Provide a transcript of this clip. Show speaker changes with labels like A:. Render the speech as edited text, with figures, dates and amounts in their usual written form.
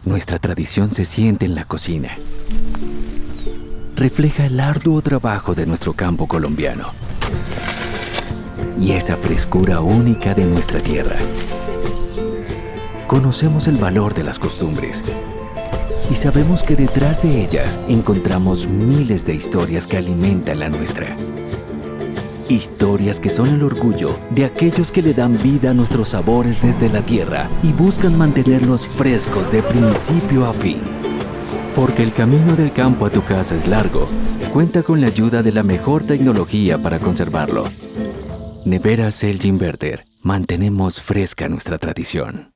A: Nuestra tradición se siente en la cocina. Refleja el arduo trabajo de nuestro campo colombiano y esa frescura única de nuestra tierra. Conocemos el valor de las costumbres y sabemos que detrás de ellas encontramos miles de historias que alimentan la nuestra. Historias que son el orgullo de aquellos que le dan vida a nuestros sabores desde la tierra y buscan mantenerlos frescos de principio a fin. Porque el camino del campo a tu casa es largo, cuenta con la ayuda de la mejor tecnología para conservarlo. Neveras Celje Inverter. Mantenemos fresca nuestra tradición.